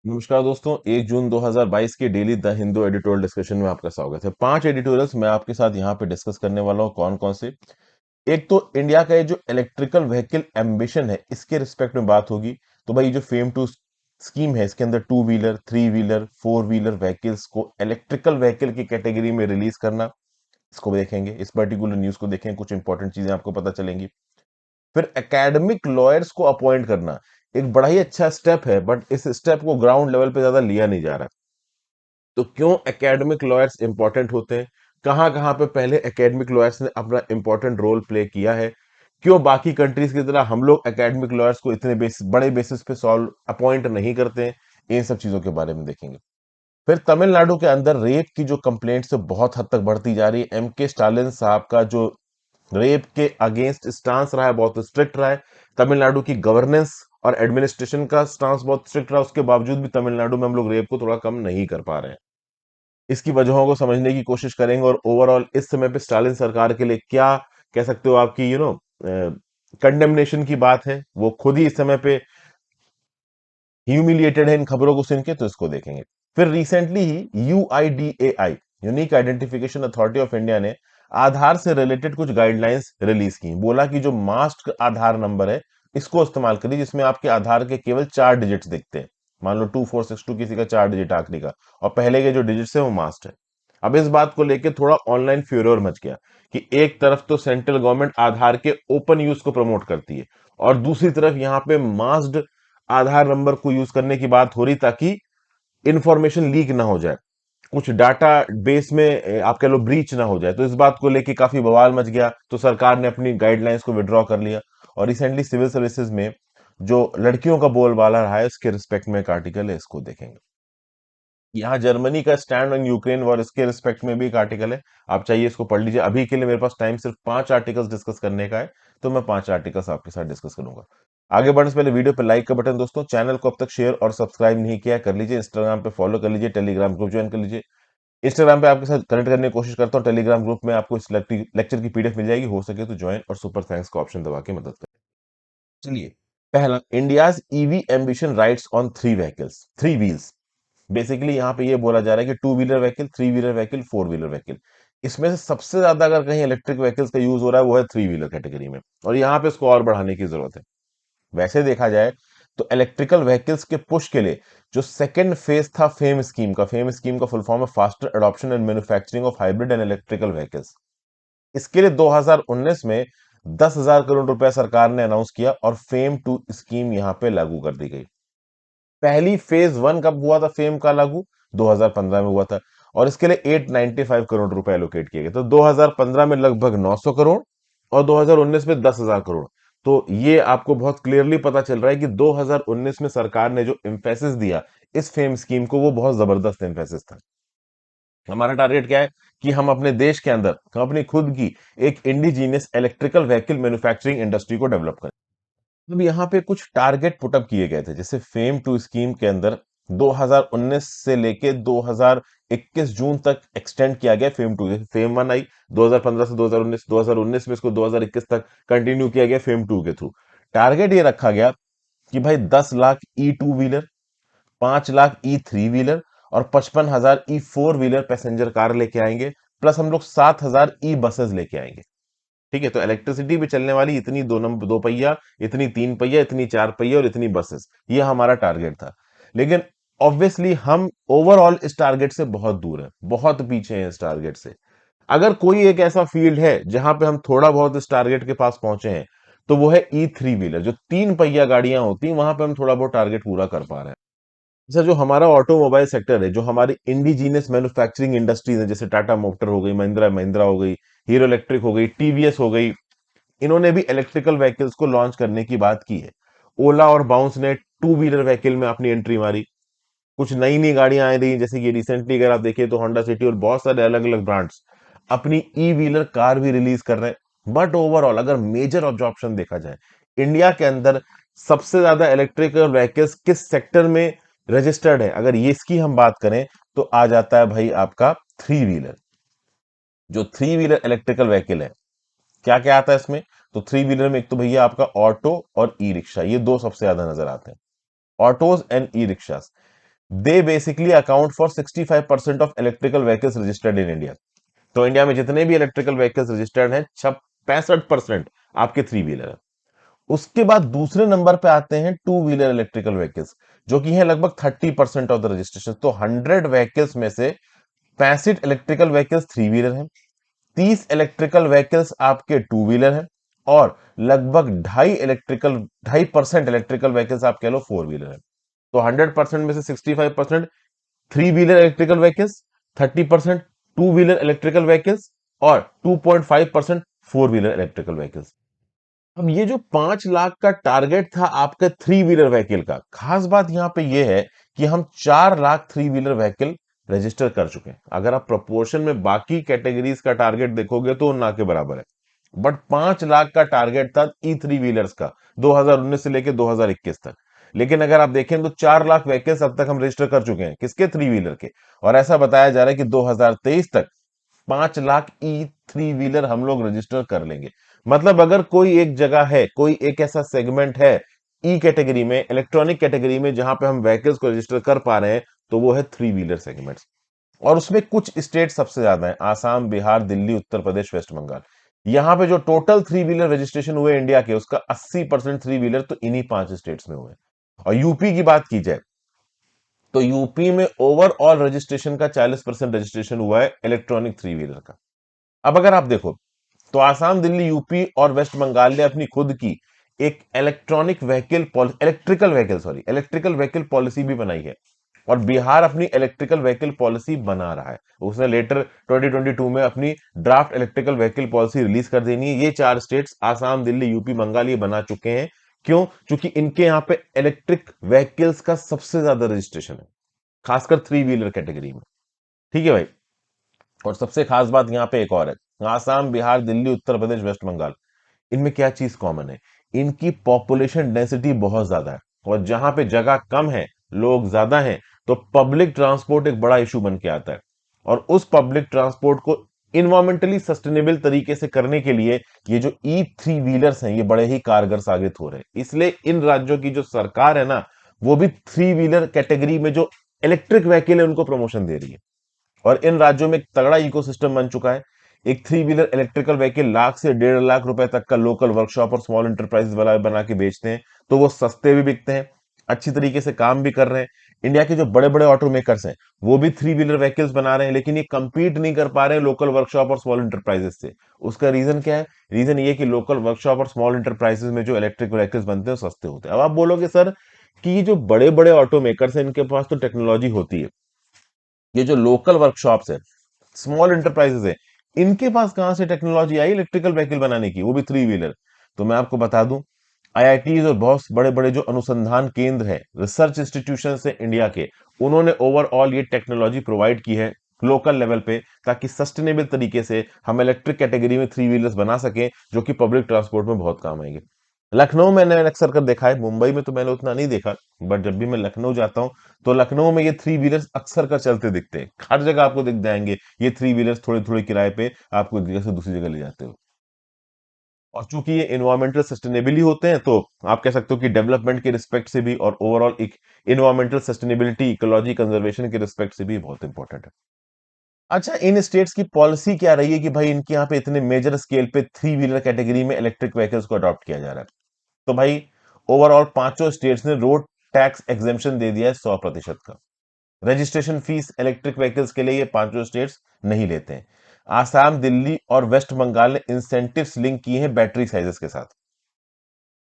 नमस्कार दोस्तों, 1 जून 2022 के daily the Hindu editorial discussion में आपका स्वागत है। 5 एडिटोरियल्स मैं आपके साथ यहाँ पे डिस्कस करने वाला हूँ। कौन कौन से? एक तो इंडिया का ये जो इलेक्ट्रिकल व्हीकल एम्बिशन है, इसके रिस्पेक्ट में बात होगी। तो भाई, जो फेम टू स्कीम है, इसके अंदर two wheeler, three wheeler, four wheeler vehicles को इलेक्ट्रिकल व्हीकल की कैटेगरी में रिलीज करना, इसको देखेंगे। इस पर्टिकुलर न्यूज को देखेंगे, कुछ इंपॉर्टेंट चीजें आपको पता चलेंगी। फिर एकेडमिक लॉयर्स को अपॉइंट करना एक बड़ा ही अच्छा स्टेप है, बट इस स्टेप को ग्राउंड लेवल पे ज्यादा लिया नहीं जा रहा। तो क्यों एकेडमिक लॉयर्स इंपॉर्टेंट होते हैं, कहां कहां पे पहले एकेडमिक लॉयर्स ने अपना इंपॉर्टेंट रोल प्ले किया है, क्यों बाकी कंट्रीज की तरह हम लोग एकेडमिक लॉयर्स को इतने बड़े बेसिस पे सॉल्व अपॉइंट नहीं करते हैं, इन सब चीजों के बारे में देखेंगे। फिर तमिलनाडु के अंदर रेप की जो कंप्लेंट्स बहुत हद तक बढ़ती जा रही है, एम के स्टालिन साहब का जो रेप के अगेंस्ट स्टांस रहा है, बहुत स्ट्रिक्ट रहा है। तमिलनाडु की गवर्नेंस और एडमिनिस्ट्रेशन का स्टांस बहुत स्ट्रिक्ट रहा, उसके बावजूद भी तमिलनाडु में हम लोग रेप को थोड़ा कम नहीं कर पा रहे हैं। इसकी वजहों को समझने की कोशिश करेंगे, और ओवरऑल इस समय पे स्टालिन सरकार के लिए क्या कह सकते हो, आपकी कंडेमनेशन की बात है। वो खुद ही इस समय पे ह्यूमिलिएटेड है इन खबरों को सुन के, तो इसको देखेंगे। फिर recently he UIDAI, unique identification authority of India ने आधार से रिलेटेड कुछ गाइडलाइंस रिलीज की। बोला कि जो मास्क आधार नंबर है, इसको इस्तेमाल करिए, जिसमें आपके आधार के केवल 4 डिजिट्स दिखते हैं। मान लो 2462 किसी का 4 डिजिट आखिरी का, और पहले के जो डिजिट्स है वो मास्क है। अब इस बात को लेकर थोड़ा ऑनलाइन फ्यूरोर मच गया कि एक तरफ तो सेंट्रल गवर्नमेंट आधार के ओपन यूज को प्रमोट करती है, और दूसरी तरफ यहाँ पे मास्क्ड आधार नंबर को यूज करने की बात हो रही, ताकि इंफॉर्मेशन लीक ना हो जाए, कुछ डाटा बेस में आप कह लो ब्रीच ना हो जाए। तो इस बात को लेके काफी बवाल मच गया, तो सरकार ने अपनी गाइडलाइंस को विड्रॉ कर लिया। और रिसेंटली सिविल सर्विसेज में जो लड़कियों का बोलबाला रहा है, उसके रिस्पेक्ट में एक आर्टिकल है, इसको देखेंगे। यहाँ जर्मनी का स्टैंड ऑन यूक्रेन वॉर, इसके रिस्पेक्ट में भी एक आर्टिकल है, आप चाहिए इसको पढ़ लीजिए। अभी के लिए मेरे पास टाइम सिर्फ 5 आर्टिकल्स डिस्कस करने का है, तो मैं 5 आर्टिकल्स आपके साथ डिस्कस करूंगा। आगे बढ़ने से पहले वीडियो पे लाइक का बटन, दोस्तों चैनल को अब तक शेयर और सब्सक्राइब नहीं किया है, कर लीजिए। इंस्टाग्राम पे फॉलो कर लीजिए, टेलीग्राम ग्रुप ज्वाइन कर लीजिए। इंस्टाग्राम पे आपके साथ कनेक्ट करने की कोशिश करता हूँ, टेलीग्राम ग्रुप में आपको इस लेक्चर की पीडीएफ मिल जाएगी, हो सके तो ज्वाइन और सुपर थैंक्स का ऑप्शन दबा के मदद करें। चलिए, पहला, India's EV ambition rides on three wheels. Basically यहाँ पे ये बोला जा रहा है कि two wheeler vehicle, three wheeler vehicle, four wheeler vehicle, इसमें से सबसे ज्यादा अगर कहीं इलेक्ट्रिक व्हीकल्स का यूज हो रहा है, वो है थ्री व्हीलर कैटेगरी में, और यहाँ पे इसको और बढ़ाने की जरूरत है। वैसे देखा जाए तो इलेक्ट्रिकल व्हीकल्स के पुश के लिए जो सेकंड फेज था फेम स्कीम का फुल फॉर्म है faster adoption and manufacturing of hybrid and electrical vehicles. इसके लिए 2019 में 10,000 करोड़ रुपए सरकार ने अनाउंस किया, और फेम टू स्कीम यहाँ पे लागू कर दी गई। पहली फेज वन कब हुआ था फेम का लागू? 2015 में हुआ था, और इसके लिए 895 करोड़ रुपए एलोकेट किए गए। तो 2015 में लगभग 900 करोड़, और 2019 में 10,000 करोड़। तो ये आपको बहुत क्लियरली पता चल रहा है कि 2019 में सरकार ने जो एम्फेसिस दिया इस फेम स्कीम को, वो बहुत जबरदस्त एम्फेसिस था। हमारा टारगेट क्या है कि हम अपने देश के अंदर, हम अपनी खुद की एक indigenous electrical vehicle manufacturing industry को डेवलप करें। अब यहाँ पे कुछ टारगेट पुटअप किए गए थे, जैसे फेम टू स्कीम के अंदर 2019 से लेके 2021 जून तक एक्सटेंड किया गया फेम टू। फेम वन आई 2015 से 2019, 2019 में इसको 2021 तक कंटिन्यू किया गया फेम टू के थ्रू। टारगेट ये रखा गया कि भाई 10 lakh e two wheeler, 5 lakh e three wheeler, और 55,000 e four wheeler passenger car लेके आएंगे, प्लस हम लोग 7,000 ई बसेस लेके आएंगे। ठीक है, तो इलेक्ट्रिसिटी पे चलने वाली इतनी दो पहिया, इतनी तीन पहिया, इतनी चार पहिया, और इतनी बसेस, ये हमारा टारगेट था। लेकिन ऑब्वियसली हम ओवरऑल इस टारगेट से बहुत दूर हैं, बहुत पीछे हैं इस टारगेट से। अगर कोई एक ऐसा फील्ड है जहां पे हम थोड़ा बहुत इस टारगेट के पास पहुंचे हैं, तो वो है ई थ्री व्हीलर, जो तीन पहिया गाड़ियां होती हैं, वहां पे हम थोड़ा बहुत टारगेट पूरा कर पा रहे हैं। जैसे जो हमारा ऑटोमोबाइल सेक्टर है, जो हमारी इंडिजीनियस मैन्युफैक्चरिंग इंडस्ट्रीज है, जैसे टाटा मोटर हो गई, महिंद्रा महिंद्रा हो गई, हीरो इलेक्ट्रिक हो गई, टीवीएस हो गई, इन्होंने भी इलेक्ट्रिकल व्हीकल्स को लॉन्च करने की बात की है। ओला और बाउंस ने टू व्हीलर व्हीकल में अपनी एंट्री मारी। कुछ नई नई गाड़ियां आ रही हैं, जैसे कि रिसेंटली अगर आप देखिए तो होंडा सिटी और बहुत सारे अलग अलग ब्रांड्स अपनी ई व्हीलर कार भी रिलीज कर रहे हैं। बट ओवरऑल अगर मेजर ऑब्जॉर्प्शन देखा जाए, इंडिया के अंदर सबसे ज्यादा इलेक्ट्रिकल व्हीकल्स किस सेक्टर में रजिस्टर्ड है, अगर ये इसकी हम बात करें, तो आ जाता है भाई आपका थ्री व्हीलर। जो थ्री व्हीलर इलेक्ट्रिकल व्हीकल है, क्या क्या आता है इसमें? तो थ्री व्हीलर में एक तो भैया आपका ऑटो और ई रिक्शा, ये दो सबसे ज्यादा नजर आते हैं, autos and e rickshaw. They basically account for 65% of electrical vehicles registered in India. तो इंडिया में जितने भी इलेक्ट्रिकल व्हीकल्स रजिस्टर्ड हैं, 65% आपके थ्री व्हीलर है। उसके बाद दूसरे नंबर पे आते हैं टू व्हीलर इलेक्ट्रिकल व्हीकल्स, जो कि है लगभग 30% ऑफ द रजिस्ट्रेशन। तो 100 व्हीकल्स में से 65 इलेक्ट्रिकल व्हीकल्स थ्री व्हीलर हैं, 30 इलेक्ट्रिकल व्हीकल्स आपके टू व्हीलर हैं, और लगभग 2.5% इलेक्ट्रिकल व्हीकल्स आप कह लो फोर व्हीलर है। तो 100% में से 65% three wheeler electrical vehicles, 30% two wheeler electrical vehicles, और 2.5% फोर व्हीलर इलेक्ट्रिकल व्हीकल्स। अब ये जो 5 लाख का टारगेट था आपका थ्री व्हीलर व्हीकल का, खास बात यहां पे ये है कि हम 4 lakh three wheeler vehicle register कर चुके हैं। अगर आप प्रोपोर्शन में बाकी कैटेगरीज का टारगेट देखोगे तो ना के बराबर है। बट 5 लाख का टारगेट था ई थ्री व्हीलर्स का 2019 से लेकर 2021 तक। लेकिन अगर आप देखें तो 4 लाख व्हीकल्स अब तक हम रजिस्टर कर चुके हैं, किसके? थ्री व्हीलर के। और ऐसा बताया जा रहा है कि 2023 तक 5 लाख ई थ्री व्हीलर हम लोग रजिस्टर कर लेंगे। मतलब अगर कोई एक जगह है, कोई एक ऐसा सेगमेंट है ई कैटेगरी में, इलेक्ट्रॉनिक कैटेगरी में, जहां पे हम व्हीकल्स को रजिस्टर कर पा रहे हैं, तो वो है थ्री व्हीलर सेगमेंट्स। और उसमें कुछ स्टेट सबसे ज्यादा है, आसाम, बिहार, दिल्ली, उत्तर प्रदेश, वेस्ट बंगाल। यहां पे जो टोटल थ्री व्हीलर रजिस्ट्रेशन हुए इंडिया के, उसका 80% थ्री व्हीलर तो इन्हीं 5 स्टेट्स में हुए। और यूपी की बात की जाए तो यूपी में ओवरऑल रजिस्ट्रेशन का 40% रजिस्ट्रेशन हुआ है इलेक्ट्रॉनिक थ्री व्हीलर का। अब अगर आप देखो तो आसाम, दिल्ली, यूपी और वेस्ट बंगाल ने अपनी खुद की एक इलेक्ट्रिकल व्हीकल पॉलिसी भी बनाई है। और बिहार अपनी इलेक्ट्रिकल व्हीकल पॉलिसी बना रहा है। उसने लेटर 2022 में अपनी draft electrical vehicle policy release कर देनी है। ये 4 स्टेट्स आसाम, दिल्ली, यूपी, बंगाल ये बना चुके हैं। क्यों? क्योंकि इनके यहाँ पे इलेक्ट्रिक व्हीकल्स का सबसे ज्यादा रजिस्ट्रेशन है, खासकर थ्री व्हीलर कैटेगरी में। ठीक है भाई। और सबसे खास बात यहाँ पे एक और है, आसाम, बिहार, दिल्ली, उत्तर प्रदेश, वेस्ट बंगाल, इनमें क्या चीज कॉमन है? इनकी पॉपुलेशन डेंसिटी बहुत ज्यादा है। और जहां पे जगह कम है, लोग ज्यादा हैं, तो पब्लिक ट्रांसपोर्ट एक बड़ा इशू बन के आता है। और उस पब्लिक ट्रांसपोर्ट को इन्वायरमेंटली सस्टेनेबल तरीके से करने के लिए ये जो ई थ्री व्हीलर्स हैं, ये बड़े ही कारगर साबित हो रहे हैं। इसलिए इन राज्यों की जो सरकार है ना, वो भी थ्री व्हीलर कैटेगरी में जो इलेक्ट्रिक व्हीकल है उनको प्रमोशन दे रही है। और इन राज्यों में एक तगड़ा इकोसिस्टम बन चुका है। एक three wheeler electrical vehicle lakh से 1.5 लाख रुपए तक का लोकल वर्कशॉप और स्मॉल इंटरप्राइजेस वाला बना के बेचते हैं, तो वो सस्ते भी बिकते हैं, अच्छी तरीके से काम भी कर रहे हैं। इंडिया के जो बड़े बड़े ऑटो मेकर्स हैं, वो भी थ्री व्हीलर व्हीकल्स बना रहे हैं, लेकिन ये कंपीट नहीं कर पा रहे हैं लोकल वर्कशॉप और स्मॉल इंटरप्राइजेस से। उसका रीजन क्या है? रीजन ये कि लोकल वर्कशॉप और स्मॉल इंटरप्राइजेस में जो इलेक्ट्रिक व्हीकल्स बनते हैं वो सस्ते होते हैं। अब आप बोलोगे सर कि ये जो बड़े बड़े ऑटो मेकर्स हैं, इनके पास तो टेक्नोलॉजी होती है, ये जो लोकल वर्कशॉप्स है, स्मॉल इंटरप्राइजेस है, इनके पास कहां से टेक्नोलॉजी आई इलेक्ट्रिकल व्हीकल बनाने की, वो भी थ्री व्हीलर? तो मैं आपको बता दूं, आईआईटीज और बहुत बड़े बड़े जो अनुसंधान केंद्र है, रिसर्च इंस्टीट्यूशन है इंडिया के, उन्होंने ओवरऑल ये टेक्नोलॉजी प्रोवाइड की है लोकल लेवल पे, ताकि सस्टेनेबल तरीके से हम इलेक्ट्रिक कैटेगरी में थ्री व्हीलर्स बना सकें, जो कि पब्लिक ट्रांसपोर्ट में बहुत काम आएंगे। लखनऊ मैंने अक्सर कर देखा है, मुंबई में तो मैंने उतना नहीं देखा। बट जब भी मैं लखनऊ जाता हूँ, तो लखनऊ में ये थ्री व्हीलर्स अक्सर कर चलते दिखते हैं, हर जगह आपको दिख जाएंगे ये थ्री व्हीलर्स, थोड़े थोड़े किराए पे आपको एक जगह से दूसरी जगह ले जाते हो। और चूंकि ये इन्वायरमेंटल सस्टेनेबली होते हैं, तो आप कह सकते हो कि डेवलपमेंट के रिस्पेक्ट से भी और ओवरऑल एक इन्वायरमेंटल सस्टेनेबिलिटी, इकोलॉजी कंजर्वेशन के रिस्पेक्ट से भी बहुत इंपॉर्टेंट है। अच्छा, इन स्टेट्स की पॉलिसी क्या रही है कि भाई इनके यहाँ पे इतने मेजर स्केल पे थ्री व्हीलर कैटेगरी में इलेक्ट्रिक व्हीकल्स को अडॉप्ट किया जा रहा है? तो भाई ओवरऑल पांचों स्टेट्स ने रोड टैक्स एग्जेम्पशन दे दिया है 100% का। रजिस्ट्रेशन फीस इलेक्ट्रिक व्हीकल्स के लिए ये पांचों स्टेट्स नहीं लेते हैं। आसाम, दिल्ली और वेस्ट बंगाल ने इंसेंटिव्स लिंक किए हैं बैटरी साइजेस के साथ।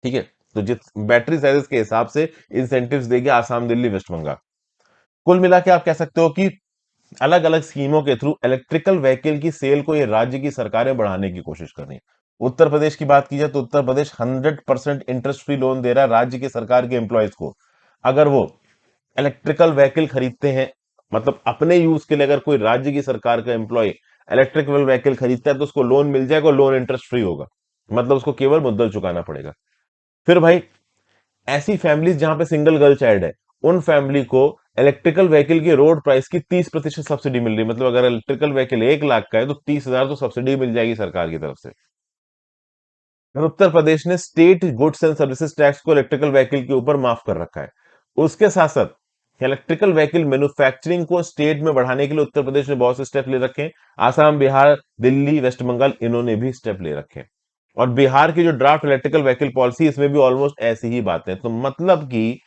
ठीक है। तो जिस बैटरी साइजेस के हिसाब से इंसेंटिव्स देगी आसाम, दिल्ली, वेस्ट बंगाल। कुल मिला के आप कह सकते हो कि अलग अलग स्कीमों के थ्रू इलेक्ट्रिकल व्हीकल की सेल को ये राज्य की सरकारें बढ़ाने की कोशिश कर रही हैं। उत्तर प्रदेश की बात की जाए तो Uttar Pradesh 100% interest free loan दे रहा है राज्य की सरकार के एम्प्लॉयज को। अगर वो इलेक्ट्रिकल व्हीकल खरीदते हैं, मतलब अपने यूज के लिए, अगर कोई राज्य की सरकार का एम्प्लॉय इलेक्ट्रिकल व्हीकल खरीदता है, तो उसको लोन मिल जाएगा, लोन इंटरेस्ट फ्री होगा। मतलब उसको केवल मुद्दल चुकाना पड़ेगा। फिर भाई ऐसी फैमिलीज जहां पे सिंगल गर्ल चाइल्ड है, उन फैमिली को इलेक्ट्रिकल व्हीकल की रोड प्राइस की 30% सब्सिडी मिल रही है। मतलब अगर इलेक्ट्रिकल व्हीकल 1 लाख का है, तो 30,000 तो सब्सिडी मिल जाएगी सरकार की तरफ से। और उत्तर प्रदेश ने state goods and services tax को इलेक्ट्रिकल व्हीकल के ऊपर माफ कर रखा है। उसके साथ साथ इलेक्ट्रिकल व्हीकल मैन्युफैक्चरिंग को स्टेट में बढ़ाने के लिए उत्तर प्रदेश ने बहुत से स्टेप ले रखे हैं। आसाम, बिहार, दिल्ली, वेस्ट बंगाल, इन्होंने भी स्टेप ले रखे हैं। और बिहार की जो ड्राफ्ट इलेक्ट्रिकल व्हीकल पॉलिसी, इसमें भी ऑलमोस्ट ऐसी ही बातें। तो मतलब कि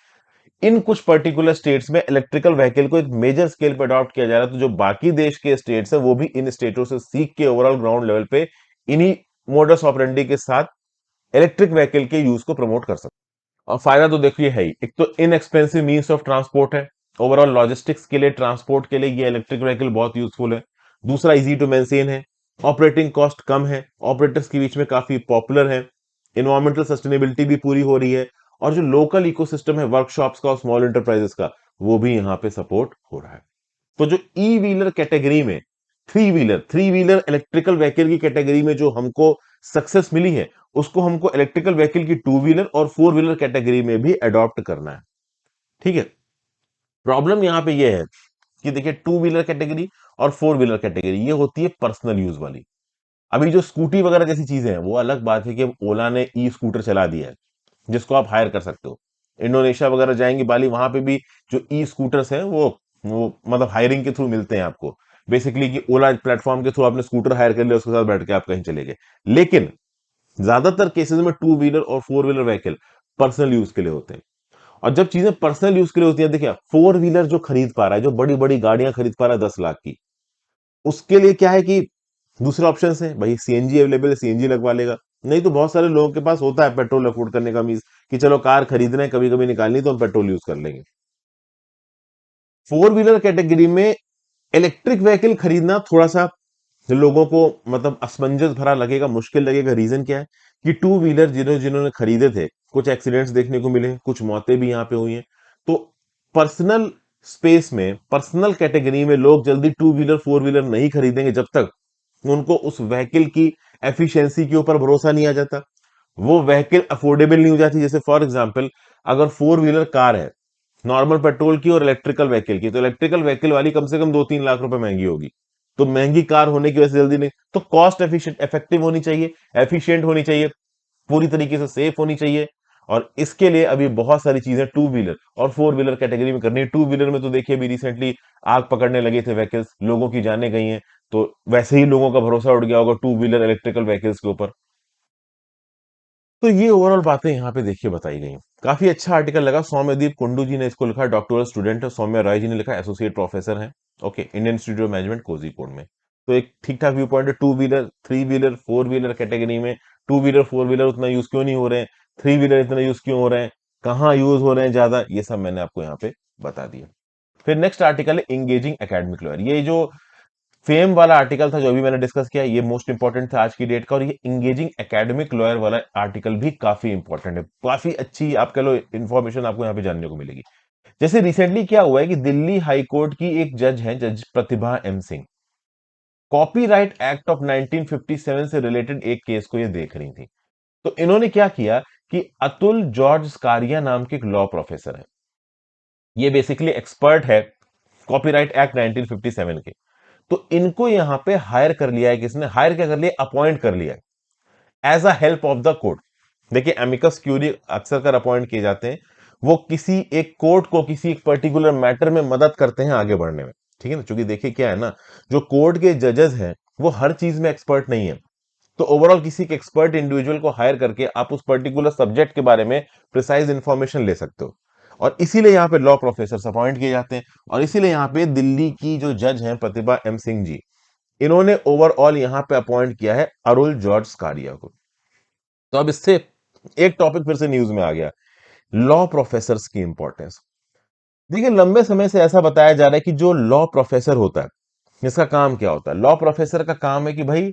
इन कुछ पर्टिकुलर स्टेट्स में इलेक्ट्रिकल व्हीकल को एक मेजर स्केल पर अडॉप्ट किया जा रहा है, तो जो बाकी देश के स्टेट्स है वो भी इन स्टेटों से सीख के ओवरऑल ग्राउंड लेवल पे इन्हीं मोडस ऑपरेंडी के साथ इलेक्ट्रिक व्हीकल के यूज को प्रमोट कर सकते हैं। और फायदा तो देखिए है ही, एक तो इनएक्सपेंसिव मीन्स ऑफ ट्रांसपोर्ट है, ओवरऑल लॉजिस्टिक्स के लिए, ट्रांसपोर्ट के लिए ये इलेक्ट्रिक व्हीकल बहुत यूजफुल है। दूसरा, इजी टू मेंटेन है, ऑपरेटिंग कॉस्ट कम है, ऑपरेटर्स के बीच में काफी पॉपुलर है, इन्वायरमेंटल सस्टेनेबिलिटी भी पूरी हो रही है, और जो लोकल इकोसिस्टम है वर्कशॉप्स का और स्मॉल एंटरप्राइजेस का, वो भी यहाँ पे सपोर्ट हो रहा है। तो जो ई व्हीलर कैटेगरी में, थ्री व्हीलर इलेक्ट्रिकल व्हीकल की कैटेगरी में जो हमको सक्सेस मिली है, उसको हमको इलेक्ट्रिकल व्हीकल की टू व्हीलर और फोर व्हीलर कैटेगरी में भी अडॉप्ट करना है। ठीक है। प्रॉब्लम यहां पे ये है कि देखिए, टू व्हीलर कैटेगरी और फोर व्हीलर कैटेगरी ये होती है पर्सनल यूज वाली। अभी जो स्कूटी वगैरह जैसी चीजें हैं वो अलग बात है कि अब ओला ने ई स्कूटर चला दिया है जिसको आप हायर कर सकते हो। इंडोनेशिया वगैरह जाएंगे, बाली, वहां पे भी जो ई स्कूटर्स हैं वो मतलब हायरिंग के थ्रू मिलते हैं आपको। बेसिकली कि ओला प्लेटफॉर्म के थ्रू आपने स्कूटर हायर कर लिया, उसके साथ बैठ के आप कहीं चले गए। लेकिन ज्यादातर केसेस में टू व्हीलर और four wheeler vehicle personal use के लिए होते हैं। और जब चीजें पर्सनल यूज के लिए होती है, देखिए फोर व्हीलर जो खरीद पा रहा है, जो बड़ी बड़ी गाड़ियां खरीद पा रहा है 10 लाख की, उसके लिए क्या है कि दूसरे ऑप्शन है, भाई सीएनजी अवेलेबल है, सीएनजी लगवा लेगा। नहीं तो बहुत सारे लोगों के पास होता है पेट्रोल अफोर्ड करने का मीज, कि चलो कार खरीदना है, कभी कभी निकालनी, तो हम पेट्रोल यूज कर लेंगे। फोर व्हीलर कैटेगरी में इलेक्ट्रिक व्हीकल खरीदना थोड़ा सा लोगों को मतलब असमंजस भरा लगेगा, मुश्किल लगेगा। रीजन क्या है कि टू व्हीलर जिन्होंने खरीदे थे, कुछ एक्सीडेंट्स देखने को मिले, कुछ मौतें भी यहां पे हुई हैं। तो पर्सनल स्पेस में, पर्सनल कैटेगरी में लोग जल्दी टू व्हीलर फोर व्हीलर नहीं खरीदेंगे जब तक उनको उस व्हीकल की एफिशिएंसी के ऊपर भरोसा नहीं आ जाता, वो व्हीकल अफोर्डेबल नहीं हो जाती। जैसे फॉर एग्जांपल, अगर फोर व्हीलर कार है नॉर्मल पेट्रोल की और इलेक्ट्रिकल व्हीकल की, तो इलेक्ट्रिकल व्हीकल वाली कम से कम 2-3 लाख रुपए महंगी होगी। तो महंगी कार होने की वजह से जल्दी नहीं, तो कॉस्ट एफिशिएंट इफेक्टिव होनी चाहिए, एफिशिएंट होनी चाहिए, पूरी तरीके से सेफ होनी चाहिए। और इसके लिए अभी बहुत सारी चीजें टू व्हीलर और फोर व्हीलर कैटेगरी में करनी है। टू व्हीलर में तो देखिए अभी रिसेंटली आग पकड़ने लगे थे व्हीकल्स, लोगों की जानें गई हैं। तो वैसे ही लोगों का भरोसा उठ गया होगा टू व्हीलर इलेक्ट्रिकल व्हीकल्स के ऊपर। तो ये ओवरऑल बातें यहाँ पे देखिए बताई गई। काफी अच्छा आर्टिकल लगा, सौम्यदीप कुंडू जी ने इसको लिखा, डॉक्टोरल स्टूडेंट है। सौम्या राय जी ने लिखा, एसोसिएट प्रोफेसर हैं, okay, Indian institute of management Kozhikode में। तो एक ठीक ठाक व्यू पॉइंट है। Two wheeler, three wheeler, four wheeler category में टू व्हीलर फोर व्हीलर उतना यूज क्यों नहीं हो रहे हैं, थ्री व्हीलर इतना यूज क्यों हो रहे हैं, कहाँ यूज हो रहे हैं ज्यादा, ये सब मैंने आपको यहाँ पे बता दिया। फिर नेक्स्ट आर्टिकल है इंगेजिंग एकेडमिक लॉयर। ये जो फेम वाला आर्टिकल था जो अभी मैंने डिस्कस किया, ये मोस्ट इंपॉर्टेंट था आज की डेट का। और ये इंगेजिंग एकेडमिक लॉयर वाला आर्टिकल भी काफी इंपॉर्टेंट है, काफी अच्छी आप कह लो इंफॉर्मेशन आपको यहाँ पे जानने को मिलेगी। जैसे रिसेंटली क्या हुआ है कि दिल्ली हाई कोर्ट की एक जज है, जज Pratibha M Singh, copyright act of 1957 से रिलेटेड एक केस को ये देख रही थी। तो इन्होंने क्या किया कि अतुल जॉर्ज स्कारिया नाम के एक लॉ प्रोफेसर है, ये बेसिकली एक्सपर्ट है कॉपीराइट एक्ट 1957 के। तो इनको यहां पे हायर कर लिया है, किसने हायर क्या कर लिया, अपॉइंट कर लिया है as a help of the court. देखिए एमिकस क्यूरी अक्सर कर अपॉइंट किए जाते हैं, वो किसी एक कोर्ट को किसी एक पर्टिकुलर मैटर में मदद करते हैं आगे बढ़ने में। ठीक है ना, क्योंकि देखिए क्या है ना, जो कोर्ट के जजेस हैं वो हर चीज में एक्सपर्ट नहीं है। तो ओवरऑल किसी एक एक्सपर्ट इंडिविजुअल को हायर करके आप उस पर्टिकुलर सब्जेक्ट के बारे में प्रिसाइज इंफॉर्मेशन ले सकते हो। और इसीलिए यहाँ पे लॉ प्रोफेसर अपॉइंट किए जाते हैं। और इसीलिए यहाँ पे दिल्ली की जो जज हैं प्रतिभा एम सिंह जी, इन्होंने ओवरऑल यहां पे अपॉइंट किया है अरुल जॉर्ज स्कारिया को। तो अब इससे एक टॉपिक फिर से न्यूज में आ गया, लॉ प्रोफेसर की इंपॉर्टेंस। देखिए लंबे समय से ऐसा बताया जा रहा है कि जो लॉ प्रोफेसर होता है, इसका काम क्या होता है। लॉ प्रोफेसर का काम है कि भाई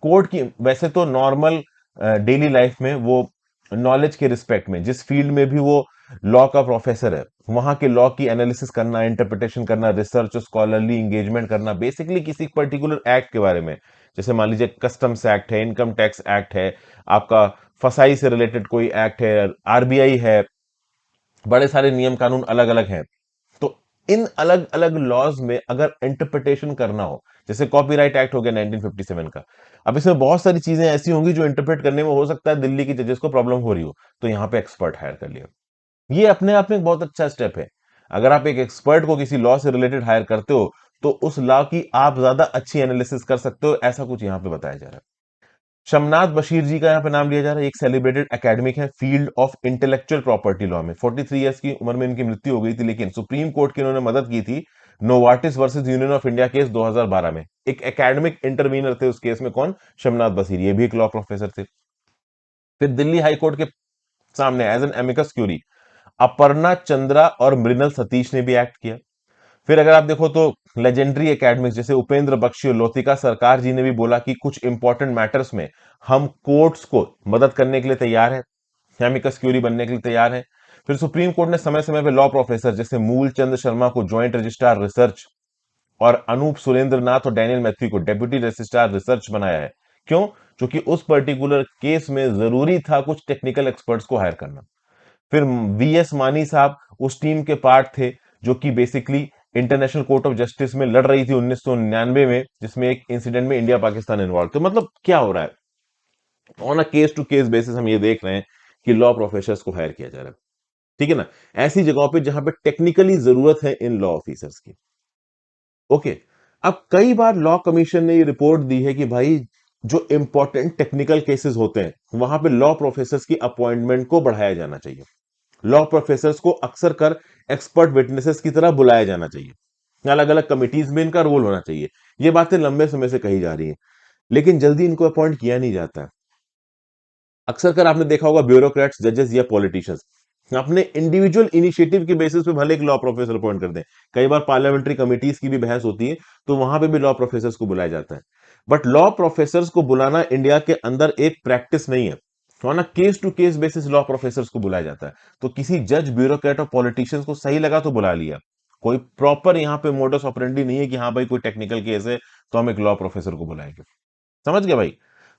कोर्ट की, वैसे तो नॉर्मल डेली लाइफ में वो नॉलेज के रिस्पेक्ट में जिस फील्ड में भी वो लॉ का प्रोफेसर है, वहां के लॉ की एनालिसिस करना, इंटरप्रिटेशन करना, रिसर्च, स्कॉलरली एंगेजमेंट करना, बेसिकली किसी पर्टिकुलर एक्ट के बारे में। जैसे मान लीजिए कस्टम्स एक्ट है, इनकम टैक्स एक्ट है, आपका फसाई से रिलेटेड कोई एक्ट है, आरबीआई है, बड़े सारे नियम कानून अलग अलग हैं। तो इन अलग अलग लॉज में अगर इंटरप्रिटेशन करना हो, जैसे कॉपीराइट एक्ट हो गया 1957 का, अब इसमें बहुत सारी चीजें ऐसी होंगी जो इंटरप्रेट करने में हो सकता है दिल्ली की जजेस को प्रॉब्लम हो रही हो, तो यहां पे एक्सपर्ट हायर कर लिया। ये अपने आप में एक बहुत अच्छा स्टेप है। अगर आप एक एक्सपर्ट को किसी लॉ से रिलेटेड हायर करते हो तो उस लॉ की आप ज्यादा अच्छी एनालिसिस कर सकते हो, ऐसा कुछ यहां पे बताया जा रहा है। शमनाद बशीर जी का यहाँ पे नाम लिया जा रहा है, एक सेलिब्रेटेड एकेडमिक है field of intellectual property law में। 43 ईयर्स की उम्र में इनकी मृत्यु हो गई थी, लेकिन सुप्रीम कोर्ट की इन्होंने मदद की थी Novartis versus union of India case 2012 में। एक एकेडमिक इंटरवीनर थे उस केस में, कौन? शमनाद बशीर, ये भी एक लॉ प्रोफेसर थे। फिर दिल्ली हाई कोर्ट के सामने as an amicus curiae Aparna Chandra और मृणल सतीश ने भी एक्ट किया। फिर अगर आप देखो तो लेजेंडरी एकेडमिक्स जैसे उपेंद्र बख्शी और लोतिका सरकार जी ने भी बोला कि कुछ इंपॉर्टेंट मैटर्स में हम कोर्ट्स को मदद करने के लिए तैयार है, एमिकस क्यूरी बनने के लिए तैयार है। फिर सुप्रीम कोर्ट ने समय समय पर लॉ प्रोफेसर जैसे मूलचंद शर्मा को ज्वाइंट रजिस्ट्रार रिसर्च और अनूप सुरेंद्र नाथ और डैनियल मैथ्यू को डेप्यूटी रजिस्ट्रार रिसर्च बनाया है। क्यों? क्योंकि उस पर्टिकुलर केस में जरूरी था कुछ टेक्निकल एक्सपर्ट्स को हायर करना। फिर वीएस मानी साहब उस टीम के पार्ट थे जो कि basically international court of justice में लड़ रही थी 1999 में, जिसमें एक इंसिडेंट में इंडिया पाकिस्तान इन्वॉल्व। तो मतलब क्या हो रहा है, on a case to case basis हम ये देख रहे हैं कि लॉ प्रोफेसर्स को हायर किया जा रहा है। ठीक है ना, ऐसी जगहों पे जहां पे टेक्निकली जरूरत है इन लॉ ऑफिसर्स की। ओके, अब कई बार लॉ कमीशन ने ये रिपोर्ट दी है कि भाई जो इंपॉर्टेंट टेक्निकल केसेस होते हैं वहां पे लॉ प्रोफेसर्स की अपॉइंटमेंट को बढ़ाया जाना चाहिए। लॉ प्रोफेसर्स को अक्सर कर एक्सपर्ट विटनेसेस की तरह बुलाया जाना चाहिए, अलग अलग कमिटीज में इनका रोल होना चाहिए। ये बातें लंबे समय से कही जा रही हैं, लेकिन जल्दी इनको अपॉइंट किया नहीं जाता है। अक्सर कर आपने देखा होगा ब्यूरोक्रेट्स, जजेस या पॉलिटिशियंस अपने इंडिविजुअल इनिशिएटिव के बेसिस पे भले एक लॉ प्रोफेसर अपॉइंट कर दें। कई बार पार्लियामेंट्री कमिटीज की भी बहस होती है तो वहां पे भी लॉ प्रोफेसर्स को बुलाया जाता है। बट लॉ प्रोफेसर्स को बुलाना इंडिया के अंदर एक प्रैक्टिस नहीं है, तो ना case to case basis law professors को बुलाया जाता है। तो किसी जज, ब्यूरोक्रेट और पॉलिटिशियंस को सही लगा तो बुला लिया। कोई प्रॉपर यहाँ पे मोडस ऑपरेंडी नहीं है कि हाँ भाई कोई टेक्निकल केस है तो हम एक लॉ प्रोफेसर को बुलाएंगे। समझ गए भाई?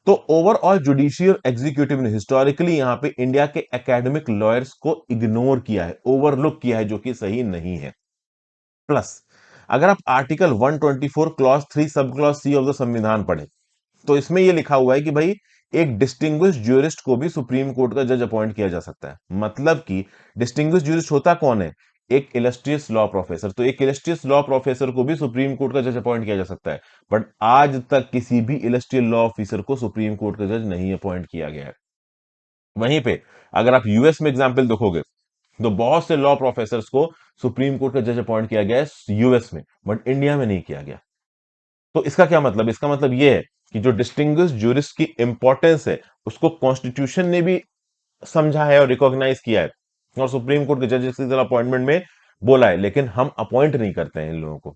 तो ओवरऑल जुडिशियल एग्जीक्यूटिव ने हिस्टोरिकली यहां पे इंडिया के एकेडमिक लॉयर्स को इग्नोर किया है, ओवरलुक किया है, जो कि सही नहीं है। प्लस अगर आप article 124 clause 3 sub clause C of the संविधान पढ़े तो इसमें यह लिखा हुआ है कि भाई एक डिस्टिंग्विश ज्यूरिस्ट को भी सुप्रीम कोर्ट का जज अपॉइंट किया जा सकता है। मतलब कि डिस्टिंग्विश ज्यूरिस्ट होता कौन है? एक इलस्ट्रियस लॉ प्रोफेसर। तो एक इलस्ट्रियस लॉ प्रोफेसर को भी सुप्रीम कोर्ट का जज अपॉइंट किया जा सकता है। बट आज तक किसी भी इलस्ट्रियस लॉ ऑफिसर को सुप्रीम कोर्ट का जज नहीं अपॉइंट किया गया है। वहीं पे अगर आप यूएस में एग्जाम्पल देखोगे तो बहुत से लॉ प्रोफेसर्स को सुप्रीम कोर्ट का जज अपॉइंट किया गया है यूएस में, बट इंडिया में नहीं किया गया। तो इसका क्या मतलब? इसका मतलब यह है कि जो डिस्टिंग्विश ज्यूरिस्ट की इंपॉर्टेंस है उसको कॉन्स्टिट्यूशन ने भी समझा है और रिकॉग्नाइज किया है, और सुप्रीम कोर्ट के जजेस की तरह अपॉइंटमेंट में बोला है, लेकिन हम अपॉइंट नहीं करते हैं इन लोगों को।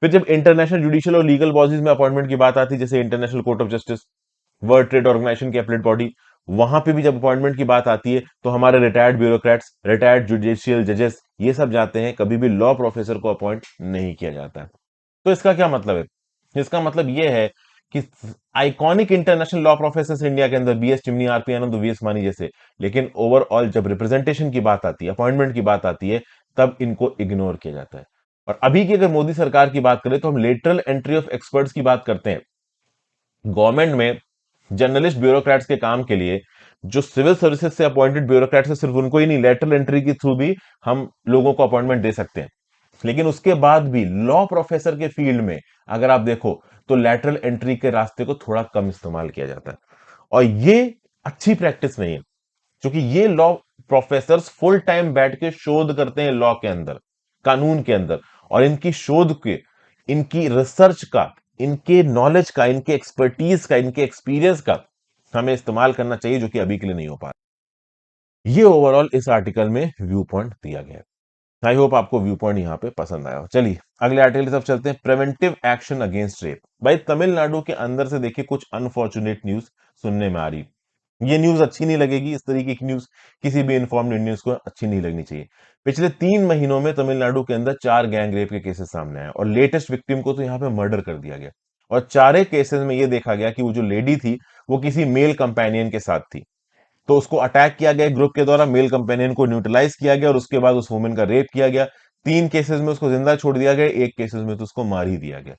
फिर जब इंटरनेशनल जुडिशियल और लीगल बॉडीज में अपॉइंटमेंट की बात आती है, जैसे international court of justice, world trade organization की एपलेट बॉडी, वहां पे भी जब अपॉइंटमेंट की बात आती है तो हमारे रिटायर्ड ब्यूरोक्रेट्स, रिटायर्ड जुडिशियल जजेस ये सब जाते हैं, कभी भी लॉ प्रोफेसर को अपॉइंट नहीं किया जाता है। तो इसका क्या मतलब है? इसका मतलब यह है कि iconic international law professors India के अंदर बीएस चिमनी, आरपी आनंद, वीएस मानी जैसे, लेकिन ओवरऑल जब रिप्रेजेंटेशन की बात आती है, अपॉइंटमेंट की बात आती है, तब इनको इग्नोर किया जाता है। और अभी की अगर मोदी सरकार की बात करें तो हम लेटरल एंट्री ऑफ एक्सपर्ट्स की बात करते हैं। गवर्नमेंट में जर्नलिस्ट ब्यूरोक्रेट्स के काम के लिए जो सिविल सर्विसेज से अपॉइंटेड ब्यूरोक्रेट्स है, सिर्फ उनको ही नहीं, लेटरल एंट्री के थ्रू भी हम लोगों को अपॉइंटमेंट दे सकते हैं। लेकिन उसके बाद भी लॉ प्रोफेसर के फील्ड में अगर आप देखो तो लैटरल एंट्री के रास्ते को थोड़ा कम इस्तेमाल किया जाता है, और ये अच्छी प्रैक्टिस नहीं है, क्योंकि ये लॉ प्रोफेसर्स फुल टाइम बैठ के शोध करते हैं लॉ के अंदर, कानून के अंदर, और इनकी शोध के, इनकी रिसर्च का, इनके नॉलेज का, इनके एक्सपर्टीज का, इनके एक्सपीरियंस का हमें इस्तेमाल करना चाहिए, जो कि अभी के लिए नहीं हो पा रहा। ये ओवरऑल इस आर्टिकल में व्यू पॉइंट दिया गया है। आई होप आपको व्यू पॉइंट यहाँ पे पसंद आया हो। चलिए अगले आर्टिकल की तरफ चलते हैं, प्रिवेंटिव एक्शन अगेंस्ट रेप। भाई तमिलनाडु के अंदर से देखिए कुछ अनफॉर्चुनेट न्यूज सुनने में आ रही। ये न्यूज अच्छी नहीं लगेगी, इस तरीके की न्यूज किसी भी इन्फॉर्म्ड इंडियंस को अच्छी नहीं लगनी चाहिए। पिछले 3 महीनों में तमिलनाडु के अंदर 4 गैंग रेप के केसेस सामने आए, और लेटेस्ट विक्टिम को तो यहाँ पे मर्डर कर दिया गया। और चारे केसेस में यह देखा गया कि वो जो लेडी थी वो किसी मेल कंपेनियन के साथ थी। तो उसको अटैक किया गया ग्रुप के द्वारा, मेल कंपेनियन को न्यूट्रलाइज किया गया और उसके बाद उस वुमेन का रेप किया गया। 3 केसेस में उसको जिंदा छोड़ दिया गया, एक केसेस में तो उसको मार ही दिया गया।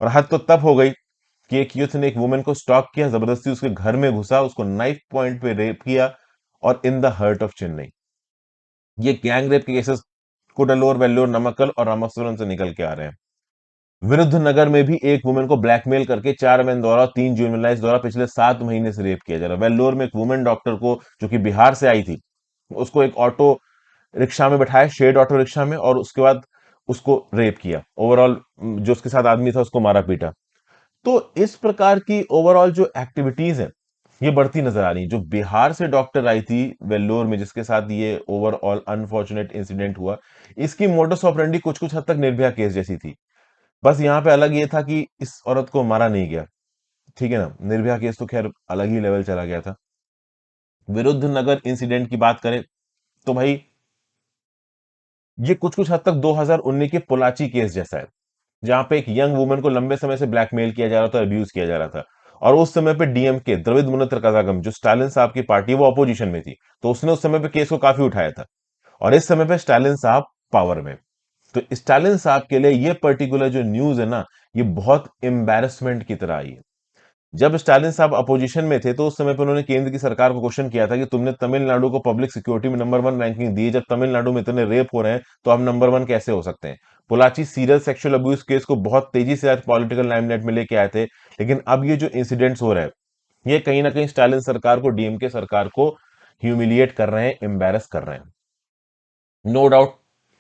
और हद तो तब हो गई कि एक यूथ ने एक वुमेन को स्टॉक किया, जबरदस्ती उसके घर में घुसा, उसको नाइफ पॉइंट पे रेप किया, और in the hurt of Chennai. ये गैंग रेप के केसेस कुडलोर, वेल्लोर, नमक्कल और रामेश्वरम से निकल के आ रहे हैं। विरुद्धनगर में भी एक वुमेन को ब्लैकमेल करके 4 मेन द्वारा 3 जुवेनाइल्स द्वारा पिछले 7 महीने से रेप किया जा रहा है। वेल्लोर में एक वुमेन डॉक्टर को, जो कि बिहार से आई थी, उसको एक ऑटो रिक्शा में बैठाया, शेड ऑटो रिक्शा में, और उसके बाद उसको रेप किया। ओवरऑल जो उसके साथ आदमी था उसको मारा पीटा। तो इस प्रकार की ओवरऑल जो एक्टिविटीज है ये बढ़ती नजर आ रही है। जो बिहार से डॉक्टर आई थी वेल्लोर में, जिसके साथ ये ओवरऑल अनफॉर्चुनेट इंसिडेंट हुआ, इसकी मोडस ऑपरेंडी कुछ कुछ हद तक निर्भया केस जैसी थी। बस यहाँ पे अलग ये था कि इस औरत को मारा नहीं गया। ठीक है ना, निर्भया केस तो खैर अलग ही लेवल चला गया था। विरुद्धनगर इंसिडेंट की बात करें तो भाई ये कुछ कुछ हद तक 2019 के पोलाची केस जैसा है, जहां पे एक यंग वुमन को लंबे समय से ब्लैकमेल किया जा रहा था, अब्यूज किया जा रहा था। और उस समय पे डीएमके, द्रविड़ मुन्नेत्र कज़ागम, जो स्टालिन साहब की पार्टी, वो अपोजिशन में थी, तो उसने उस समय पे केस को काफी उठाया था। और इस समय पे स्टालिन साहब पावर में। तो स्टालिन साहब के लिए ये पर्टिकुलर जो न्यूज है ना, ये बहुत एम्बैरेसमेंट की तरह आई है। जब स्टालिन साहब अपोजिशन में थे तो उस समय पर उन्होंने केंद्र की सरकार को क्वेश्चन किया था कि तुमने तमिलनाडु को पब्लिक सिक्योरिटी में नंबर 1 रैंकिंग दी, जब तमिलनाडु में इतने रेप हो रहे हैं तो हम नंबर 1 कैसे हो सकते हैं। Pollachi serial sexual abuse case को बहुत तेजी से आज पॉलिटिकल लाइमलाइट में लेके आए थे, लेकिन अब ये जो इंसिडेंट्स हो रहे हैं ये कहीं ना कहीं स्टालिन सरकार को, डीएमके सरकार को ह्यूमिलिएट कर रहे हैं, एम्बेरस कर रहे हैं। नो डाउट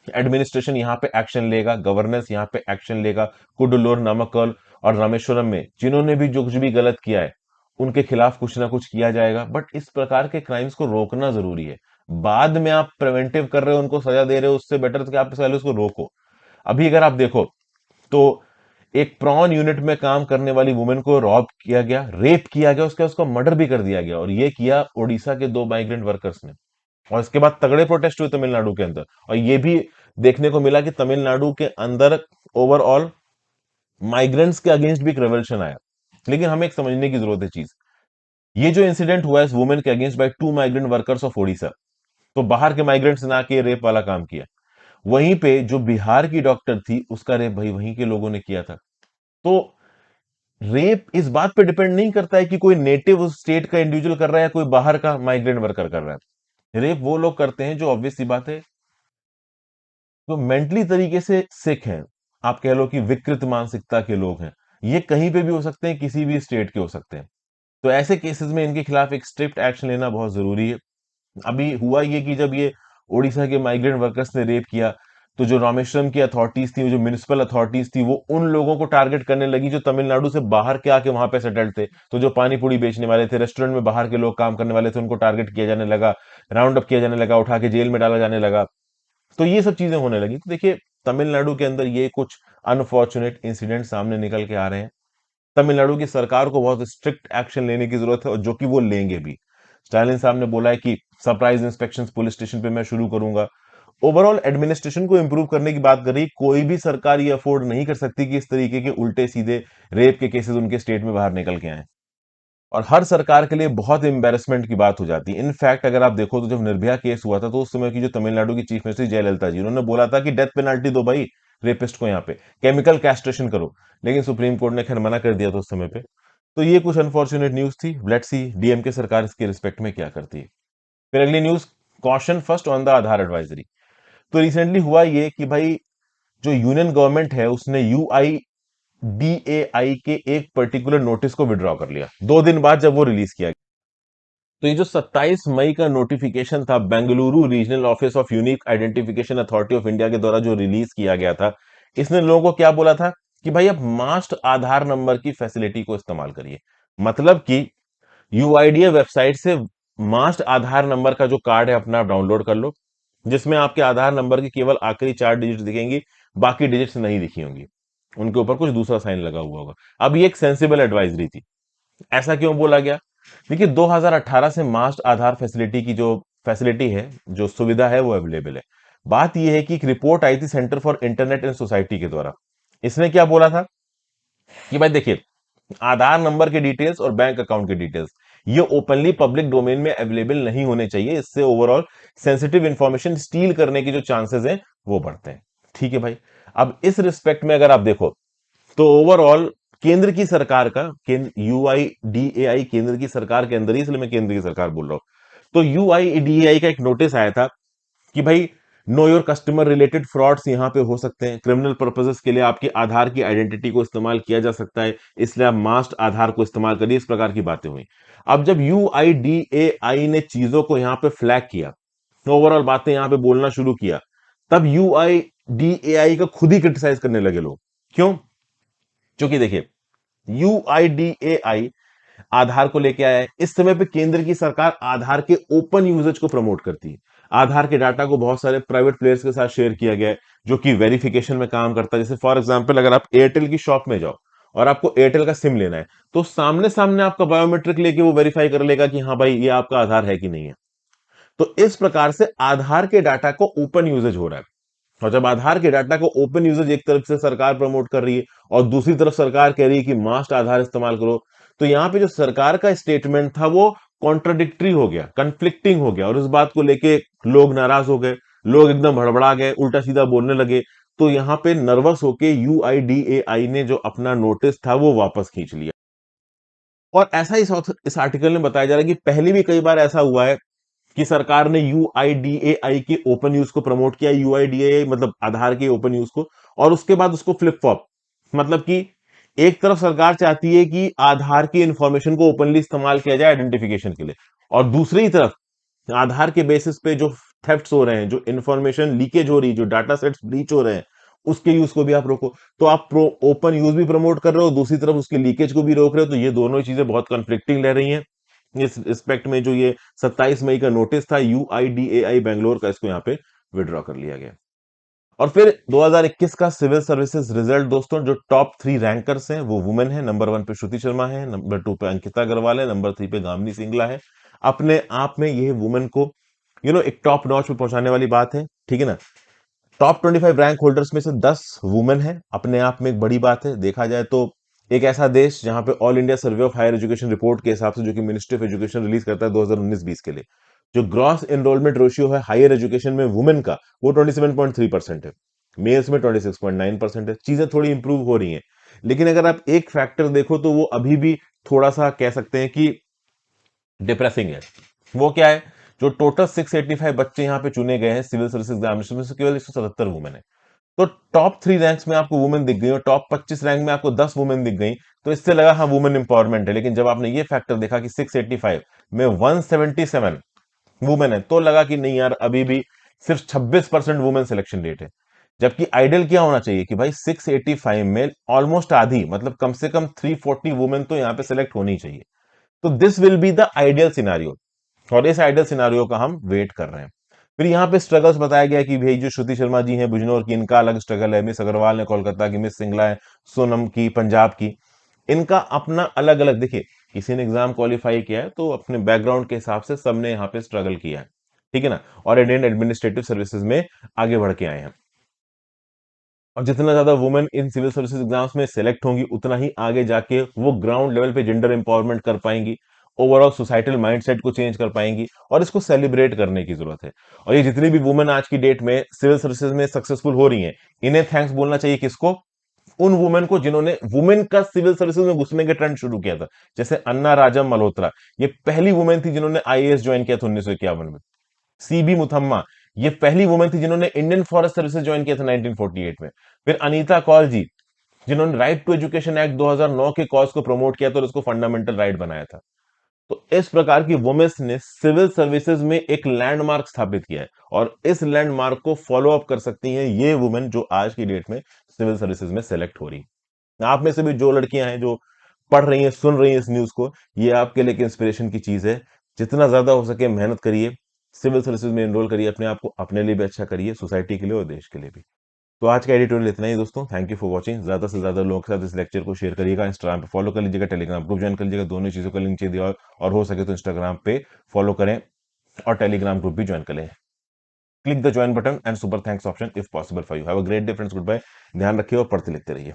एडमिनिस्ट्रेशन यहाँ पे एक्शन लेगा, गवर्नेंस यहाँ पे एक्शन लेगा। कुडलोर, नमक्कल और रामेश्वरम में जिन्होंने भी जो कुछ भी गलत किया है उनके खिलाफ कुछ ना कुछ किया जाएगा। बट इस प्रकार के क्राइम्स को रोकना जरूरी है। बाद में आप प्रिवेंटिव कर रहे हो, उनको सजा दे रहे हो, उससे बेटर कि आप पहले उसको रोको। अभी अगर आप देखो तो एक प्रॉन यूनिट में काम करने वाली वुमेन को रॉब किया गया, रेप किया गया, उसका उसका मर्डर भी कर दिया गया, और ये किया ओडिशा के 2 माइग्रेंट वर्कर्स ने। और इसके बाद तगड़े प्रोटेस्ट हुए तमिलनाडु के अंदर, और ये भी देखने को मिला कि तमिलनाडु के अंदर ओवरऑल माइग्रेंट्स के अगेंस्ट भी एक रेवल्यूशन आया। लेकिन हमें एक समझने की जरूरत है चीज, ये जो इंसिडेंट हुआ है इस वुमेन के against by 2 migrant workers of Odisha, तो बाहर के माइग्रेंट्स ना के रेप वाला काम किया। वहीं पे जो बिहार की डॉक्टर थी उसका रेप भाई वहीं के लोगों ने किया था। तो रेप इस बात पे डिपेंड नहीं करता है कि कोई नेटिव उस स्टेट का इंडिविजुअल कर रहा है या कोई बाहर का माइग्रेंट वर्कर कर रहा है। रेप वो लोग करते हैं जो ऑब्वियस सी बात है, तो मेंटली तरीके से सिक हैं, आप कह लो कि विकृत मानसिकता के लोग हैं। ये कहीं पे भी हो सकते हैं, किसी भी स्टेट के हो सकते हैं। तो ऐसे केसेस में इनके खिलाफ एक स्ट्रिक्ट एक्शन लेना बहुत जरूरी है। अभी हुआ ये कि जब ये ओडिशा के माइग्रेंट वर्कर्स ने रेप किया, तो जो रामेश्वरम की अथॉरिटीज थी, जो म्यूनिसिपल अथॉरिटीज थी, वो उन लोगों को टारगेट करने लगी जो तमिलनाडु से बाहर के आके वहां पे सेटल्ड थे। तो जो पानी पूरी बेचने वाले थे, रेस्टोरेंट में बाहर के लोग काम करने वाले थे, उनको टारगेट किया जाने लगा, राउंड अप किया जाने लगा, उठा के जेल में डाला जाने लगा। तो ये सब चीजें होने लगी। तो देखिए, तमिलनाडु के अंदर ये कुछ अनफॉर्चुनेट इंसिडेंट सामने निकल के आ रहे हैं। तमिलनाडु की सरकार को बहुत स्ट्रिक्ट एक्शन लेने की जरूरत है, और जो कि वो लेंगे भी। स्टालिन साहब ने बोला है कि सरप्राइज इंस्पेक्शंस पुलिस स्टेशन पे मैं शुरू करूंगा। ओवरऑल एडमिनिस्ट्रेशन को इंप्रूव करने की बात कर रही, कोई भी सरकार ये अफोर्ड नहीं कर सकती कि इस तरीके के उल्टे सीधे रेप के केसेस उनके स्टेट में बाहर निकल के आए। और हर सरकार के लिए बहुत एम्बेरसमेंट की बात हो जाती है। इनफैक्ट अगर आप देखो तो जब निर्भया केस हुआ था तो उस समय की जो तमिलनाडु की चीफ मिनिस्टर जयललिता जी, उन्होंने बोला था कि डेथ पेनल्टी दो भाई रेपिस्ट को, यहाँ पे केमिकल कैस्ट्रेशन करो। लेकिन सुप्रीम कोर्ट ने खैर मना कर दिया था उस समय पे। तो ये कुछ अनफॉर्चुनेट न्यूज थी। लेट्स सी डीएमके सरकार इसके रिस्पेक्ट में क्या करती है। फिर अगली news, caution first on the Aadhaar advisory. तो रिसेंटली हुआ ये कि भाई जो यूनियन गवर्नमेंट है उसने यूआईडीएआई के एक पर्टिकुलर नोटिस को विड्रॉ कर लिया 2 दिन बाद जब वो रिलीज किया। तो ये जो 27 मई का नोटिफिकेशन था Bengaluru regional office of unique identification authority of India के द्वारा जो रिलीज किया गया था, इसने लोगों को क्या बोला था कि भाई अब मास्ट आधार नंबर की फैसिलिटी को इस्तेमाल करिए। मतलब कि यूआईडीए वेबसाइट से मास्ट आधार नंबर का जो कार्ड है अपना डाउनलोड कर लो, जिसमें आपके आधार नंबर की केवल आखिरी 4 डिजिट दिखेंगी, बाकी डिजिट्स नहीं दिखी होंगी, उनके ऊपर कुछ दूसरा साइन लगा हुआ होगा। अब ये एक सेंसिबल एडवाइजरी थी। ऐसा क्यों बोला गया? देखिए, 2018 से मास्ट आधार फैसिलिटी की जो फैसिलिटी है, जो सुविधा है, वो अवेलेबल है। बात यह है कि एक रिपोर्ट आई थी centre for internet and society के द्वारा। इसने क्या बोला था कि भाई देखिए, आधार नंबर के डिटेल्स और बैंक अकाउंट के डिटेल्स ये ओपनली पब्लिक डोमेन में अवेलेबल नहीं होने चाहिए। इससे ओवरऑल सेंसिटिव इंफॉर्मेशन स्टील करने के जो चांसेस हैं वो बढ़ते हैं। ठीक है भाई। अब इस रिस्पेक्ट में अगर आप देखो तो ओवरऑल केंद्र की सरकार का, यूआईडीएआई केंद्र की सरकार के अंदर ही, इसलिए मैं केंद्र की सरकार बोल रहा हूं। तो यूआईडीएआई का एक नोटिस आया था कि भाई know your customer related frauds यहाँ पे हो सकते हैं, क्रिमिनल पर्पसेस के लिए आपकी आधार की आइडेंटिटी को इस्तेमाल किया जा सकता है, इसलिए आप मास्ट आधार को इस्तेमाल करिए। इस प्रकार की बातें हुई। अब जब यूआईडीएआई ने चीजों को यहाँ पे फ्लैग किया, ओवरऑल बातें यहाँ पे बोलना शुरू किया, तब यूआईडीएआई का खुद ही क्रिटिसाइज करने लगे लोग। क्यों? क्योंकि देखिए, यूआईडीएआई आधार को लेके आया है। इस समय पे केंद्र की सरकार आधार के ओपन यूजेज को प्रमोट करती है। आधार के डाटा को बहुत सारे प्राइवेट प्लेयर्स के साथ शेयर किया गया है, जो कि वेरिफिकेशन में काम करता है। जैसे फॉर एग्जांपल, अगर आप एयरटेल की शॉप में जाओ और आपको एयरटेल का सिम लेना है, तो सामने सामने आपका बायोमेट्रिक लेके वो वेरीफाई कर लेगा कि हाँ भाई, ये आपका आधार है कि नहीं है। तो इस प्रकार से आधार के डाटा को ओपन यूजेज हो रहा है। और जब आधार के डाटा को ओपन यूजेज एक तरफ से सरकार प्रमोट कर रही है और दूसरी तरफ सरकार कह रही है कि मास्ट आधार इस्तेमाल करो, तो यहां पे जो सरकार का स्टेटमेंट था वो कॉन्ट्राडिक्टरी हो गया, कंफ्लिक्टिंग हो गया, और इस बात को लेके लोग नाराज हो गए, लोग एकदम हड़बड़ा गए, उल्टा सीधा बोलने लगे। तो यहां पे नर्वस होके यूआईडीएआई ने जो अपना नोटिस था वो वापस खींच लिया। और ऐसा ही इस आर्टिकल में बताया जा रहा है कि पहले भी कई बार ऐसा हुआ है कि सरकार ने यूआईडीएआई के ओपन यूज को प्रमोट किया, यूआईडीएआई मतलब आधार के ओपन यूज को, और उसके बाद उसको फ्लिप फ्लॉप, मतलब कि एक तरफ सरकार चाहती है कि आधार की इंफॉर्मेशन को ओपनली इस्तेमाल किया जाए आइडेंटिफिकेशन के लिए, और दूसरी तरफ आधार के बेसिस पे जो थेफ्ट्स हो रहे हैं, जो इंफॉर्मेशन लीकेज हो रही है, जो डाटा सेट्स ब्रीच हो रहे हैं, उसके यूज को भी आप रोको। तो आप प्रो ओपन यूज भी प्रमोट कर रहे हो, दूसरी तरफ उसके लीकेज को भी रोक रहे हो। तो ये दोनों ही चीजें बहुत कन्फ्लिक्टिंग रह रही हैं। इस रिस्पेक्ट में जो ये 27 मई का नोटिस था यूआईडीएआई बैंगलोर का, इसको यहाँ पे विड्रॉ कर लिया गया। और फिर 2021 का सिविल सर्विसेज रिजल्ट दोस्तों, जो टॉप 3 रैंकर्स हैं वो वुमेन है। नंबर 1 पे श्रुति शर्मा है, नंबर 2 पे अंकिता अग्रवाल है, नंबर 3 पे गामिनी सिंगला है। अपने आप में ये वुमेन को एक टॉप नॉच पे पहुंचाने वाली बात है, ठीक है ना। टॉप 25 रैंक होल्डर्स में से 10 वुमेन है, अपने आप में एक बड़ी बात है। देखा जाए तो एक ऐसा देश जहां पे all India survey of higher education report के हिसाब से, जो कि मिनिस्ट्री ऑफ एजुकेशन रिलीज करता है 2019-20 के लिए, जो ग्रॉस एनरोलमेंट रेशियो है हायर एजुकेशन में वुमेन का, वो 27.3% है। मेल्स में 26.9% है। चीजें थोड़ी इंप्रूव हो रही हैं, लेकिन अगर आप एक फैक्टर देखो तो वो अभी भी थोड़ा सा कह सकते हैं कि डिप्रेसिंग है। वो क्या है? जो टोटल 685 बच्चे यहाँ पे चुने गए हैं सिविल सर्विस एग्जामिनेशन में से, केवल 177 वुमेन है। तो टॉप 3 रैंक्स में आपको वुमेन दिख गई और टॉप 25 रैंक में आपको 10 वुमेन दिख गई, तो इससे लगा हाँ वुमेन इंपावरमेंट है। लेकिन जब आपने ये फैक्टर देखा कि 685 में 177 वुमेन है, तो लगा कि नहीं यार, अभी भी सिर्फ 26% वुमेन सिलेक्शन रेट है। जबकि आइडियल क्या होना चाहिए कि भाई 685 में ऑलमोस्ट आधी, मतलब कम से कम 340 वुमेन तो यहाँ पे सिलेक्ट होनी चाहिए। तो this will be the ideal scenario, और इस आइडियल सिनारियो का हम वेट कर रहे हैं। फिर यहाँ पे स्ट्रगल्स बताया गया कि भाई जो श्रुति शर्मा जी हैं बिजनौर की, इनका अलग स्ट्रगल है। मिस अग्रवाल ने कोलकाता की, मिस सिंगला है सोनम की पंजाब की, इनका अपना अलग अलग। देखिए, किसी ने एग्जाम क्वालिफाई किया है तो अपने बैकग्राउंड के हिसाब से सबने यहाँ पे स्ट्रगल किया है, ठीक है ना, और इंडियन एडमिनिस्ट्रेटिव सर्विसेज में आगे बढ़ के आए हैं। और जितना ज्यादा women in civil services exams में सेलेक्ट होंगी, उतना ही आगे जाके वो ग्राउंड लेवल पे जेंडर एम्पावरमेंट कर पाएंगी, ओवरऑल सोसाइटल माइंडसेट को चेंज कर पाएंगी, और इसको सेलिब्रेट करने की जरूरत है। और ये जितनी भी वुमेन आज की डेट में सिविल सर्विसेज में सक्सेसफुल हो रही हैं, इन्हें थैंक्स बोलना चाहिए किसको? उन वुमेन को जिन्होंने वुमेन का सिविल सर्विसेज में घुसने के ट्रेंड शुरू किया था। जैसे अन्ना राजम मल्होत्रा, ये पहली वुमेन थी जिन्होंने आईएएस ज्वाइन किया था 1951 में। सीबी मुथम्मा, ये पहली वुमेन थी जिन्होंने इंडियन फॉरेस्ट सर्विसेज ज्वाइन किया था 1948 में। फिर अनीता कौल जी, जिन्होंने राइट टू एजुकेशन एक्ट 2009 के कॉज को प्रमोट किया था और उसको फंडामेंटल राइट बनाया था। तो इस प्रकार की वुमेन्स ने सिविल सर्विसेज में एक लैंडमार्क स्थापित किया है, और इस लैंडमार्क को फॉलो अप कर सकती हैं ये वुमेन जो आज की डेट में सिविल सर्विसेज में सेलेक्ट हो रही। आप में से भी जो लड़कियां हैं जो पढ़ रही हैं, सुन रही हैं इस न्यूज को, ये आपके लिए इंस्पिरेशन की चीज है। जितना ज्यादा हो सके मेहनत करिए, सिविल सर्विसेज में एनरोल करिए, अपने आप को अपने लिए भी अच्छा करिए, सोसाइटी के लिए और देश के लिए भी। तो आज का एडिटोरियल इतना ही दोस्तों। Thank you for watching. ज्यादा से ज्यादा लोगों के साथ इस लेक्चर को शेयर करिएगा, इंस्टाग्राम पे फॉलो कर लीजिएगा, टेलीग्राम ग्रुप ज्वाइन कर लीजिएगा। दोनों चीजों का लिंक चाहिए दिया, और हो सके तो इंस्टाग्राम पे फॉलो करें और टेलीग्राम ग्रुप भी ज्वाइन करें। Click the join button and super thanks option if possible for you. Have a great day friends, good bye. ध्यान रखिए और पढ़ते लिखते रहिए।